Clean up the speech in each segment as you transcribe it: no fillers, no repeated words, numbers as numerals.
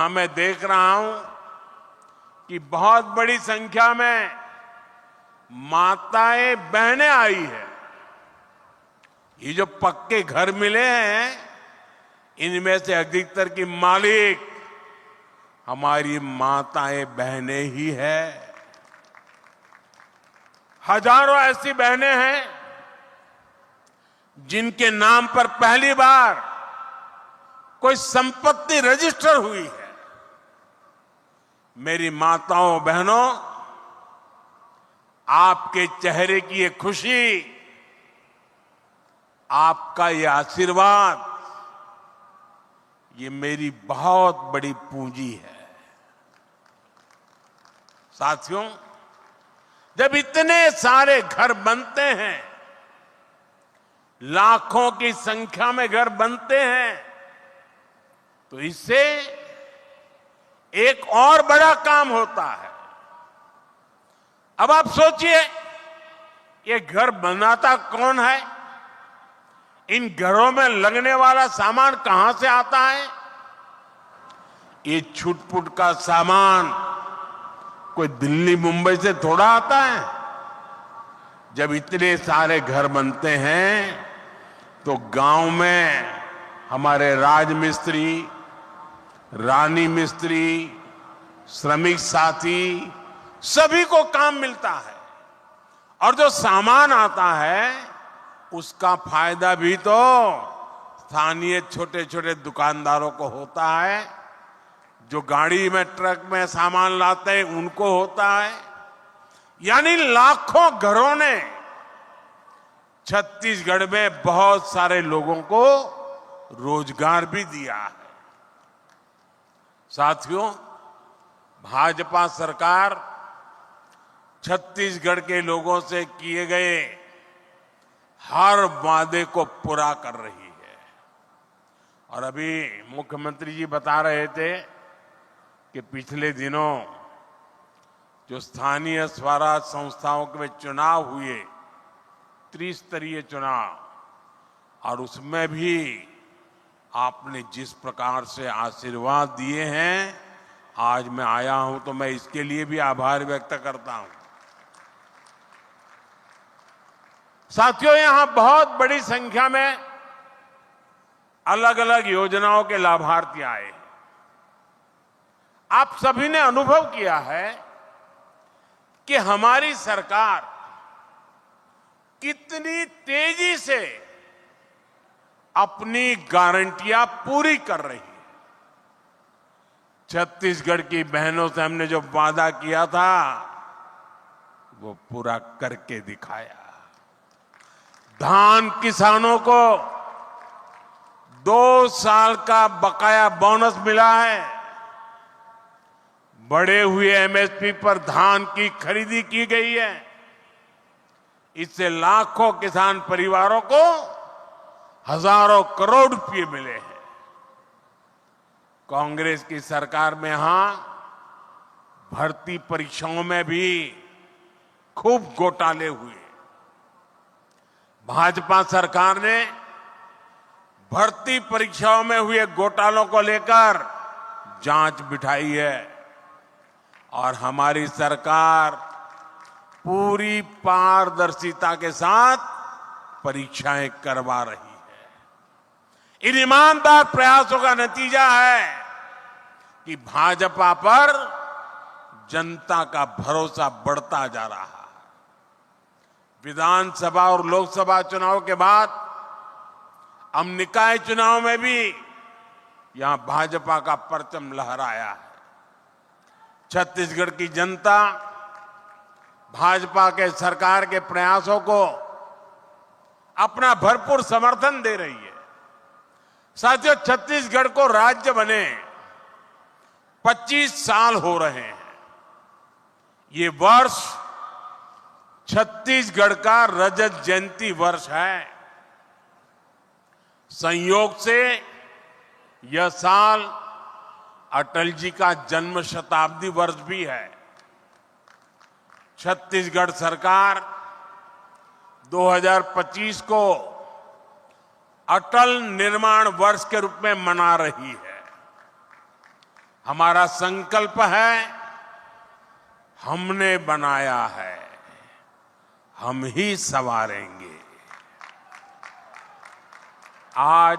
यहां मैं देख रहा हूं कि बहुत बड़ी संख्या में माताएं बहनें आई है। ये जो पक्के घर मिले हैं, इनमें से अधिकतर की मालिक हमारी माताएं बहनें ही है। हजारों ऐसी बहनें हैं जिनके नाम पर पहली बार कोई संपत्ति रजिस्टर हुई है। मेरी माताओं बहनों, आपके चेहरे की ये खुशी, आपका ये आशीर्वाद, ये मेरी बहुत बड़ी पूंजी है। साथियों, जब इतने सारे घर बनते हैं, लाखों की संख्या में घर बनते हैं, तो इससे एक और बड़ा काम होता है। अब आप सोचिए, ये घर बनाता कौन है? इन घरों में लगने वाला सामान कहां से आता है? ये छुटपुट का सामान कोई दिल्ली मुंबई से थोड़ा आता है। जब इतने सारे घर बनते हैं तो गांव में हमारे राजमिस्त्री, रानी मिस्त्री, श्रमिक साथी, सभी को काम मिलता है। और जो सामान आता है उसका फायदा भी तो स्थानीय छोटे छोटे दुकानदारों को होता है। जो गाड़ी में, ट्रक में सामान लाते हैं उनको होता है। यानी लाखों घरों ने छत्तीसगढ़ में बहुत सारे लोगों को रोजगार भी दिया है। साथियों, भाजपा सरकार छत्तीसगढ़ के लोगों से किए गए हर वादे को पूरा कर रही है। और अभी मुख्यमंत्री जी बता रहे थे कि पिछले दिनों जो स्थानीय स्वराज संस्थाओं के चुनाव हुए, त्रिस्तरीय चुनाव, और उसमें भी आपने जिस प्रकार से आशीर्वाद दिए हैं, आज मैं आया हूं तो मैं इसके लिए भी आभार व्यक्त करता हूं। साथियों, यहां बहुत बड़ी संख्या में अलग अलग योजनाओं के लाभार्थी आए। आप सभी ने अनुभव किया है कि हमारी सरकार कितनी तेजी से अपनी गारंटियां पूरी कर रही है। छत्तीसगढ़ की बहनों से हमने जो वादा किया था वो पूरा करके दिखाया। धान किसानों को 2 साल का बकाया बोनस मिला है। बढ़े हुए एमएसपी पर धान की खरीदी की गई है। इससे लाखों किसान परिवारों को हजारों करोड़ रुपए मिले हैं। कांग्रेस की सरकार में यहां भर्ती परीक्षाओं में भी खूब घोटाले हुए। भाजपा सरकार ने भर्ती परीक्षाओं में हुए घोटालों को लेकर जांच बिठाई है और हमारी सरकार पूरी पारदर्शिता के साथ परीक्षाएं करवा रही है। इन ईमानदार प्रयासों का नतीजा है कि भाजपा पर जनता का भरोसा बढ़ता जा रहा है। विधानसभा और लोकसभा चुनाव के बाद अब निकाय चुनाव में भी यहां भाजपा का परचम लहराया है। छत्तीसगढ़ की जनता भाजपा के सरकार के प्रयासों को अपना भरपूर समर्थन दे रही है। साथियों, छत्तीसगढ़ को राज्य बने 25 साल हो रहे हैं। ये वर्ष छत्तीसगढ़ का रजत जयंती वर्ष है। संयोग से यह साल अटल जी का जन्म शताब्दी वर्ष भी है। छत्तीसगढ़ सरकार 2025 को अटल निर्माण वर्ष के रूप में मना रही है। हमारा संकल्प है, हमने बनाया है, हम ही संवारेंगे। आज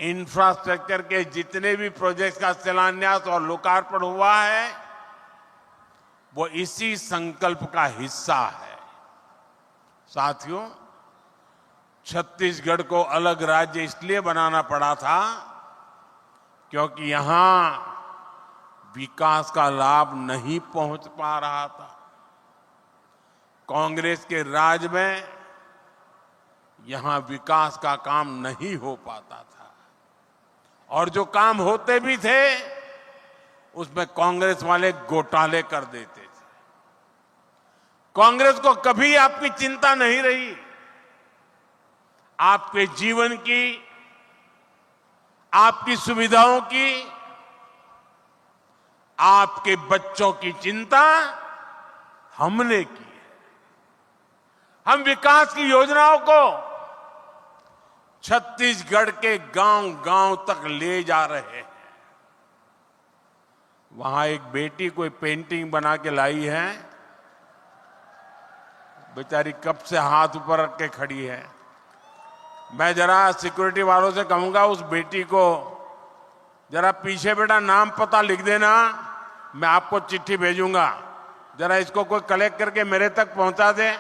इंफ्रास्ट्रक्चर के जितने भी प्रोजेक्ट्स का शिलान्यास और लोकार्पण हुआ है, वो इसी संकल्प का हिस्सा है। साथियों, छत्तीसगढ़ को अलग राज्य इसलिए बनाना पड़ा था क्योंकि यहां विकास का लाभ नहीं पहुंच पा रहा था। कांग्रेस के राज में यहां विकास का काम नहीं हो पाता था, और जो काम होते भी थे उसमें कांग्रेस वाले घोटाले कर देते थे। कांग्रेस को कभी आपकी चिंता नहीं रही, आपके जीवन की, आपकी सुविधाओं की, आपके बच्चों की चिंता हमने की है। हम विकास की योजनाओं को छत्तीसगढ़ के गांव-गांव तक ले जा रहे हैं। वहां एक बेटी कोई पेंटिंग बना के लाई है, बेचारी कब से हाथ ऊपर रख के खड़ी है। मैं जरा सिक्योरिटी वालों से कहूंगा उस बेटी को जरा पीछे बेटा नाम पता लिख देना, मैं आपको चिट्ठी भेजूंगा, जरा इसको कोई कलेक्ट करके मेरे तक पहुंचा दे।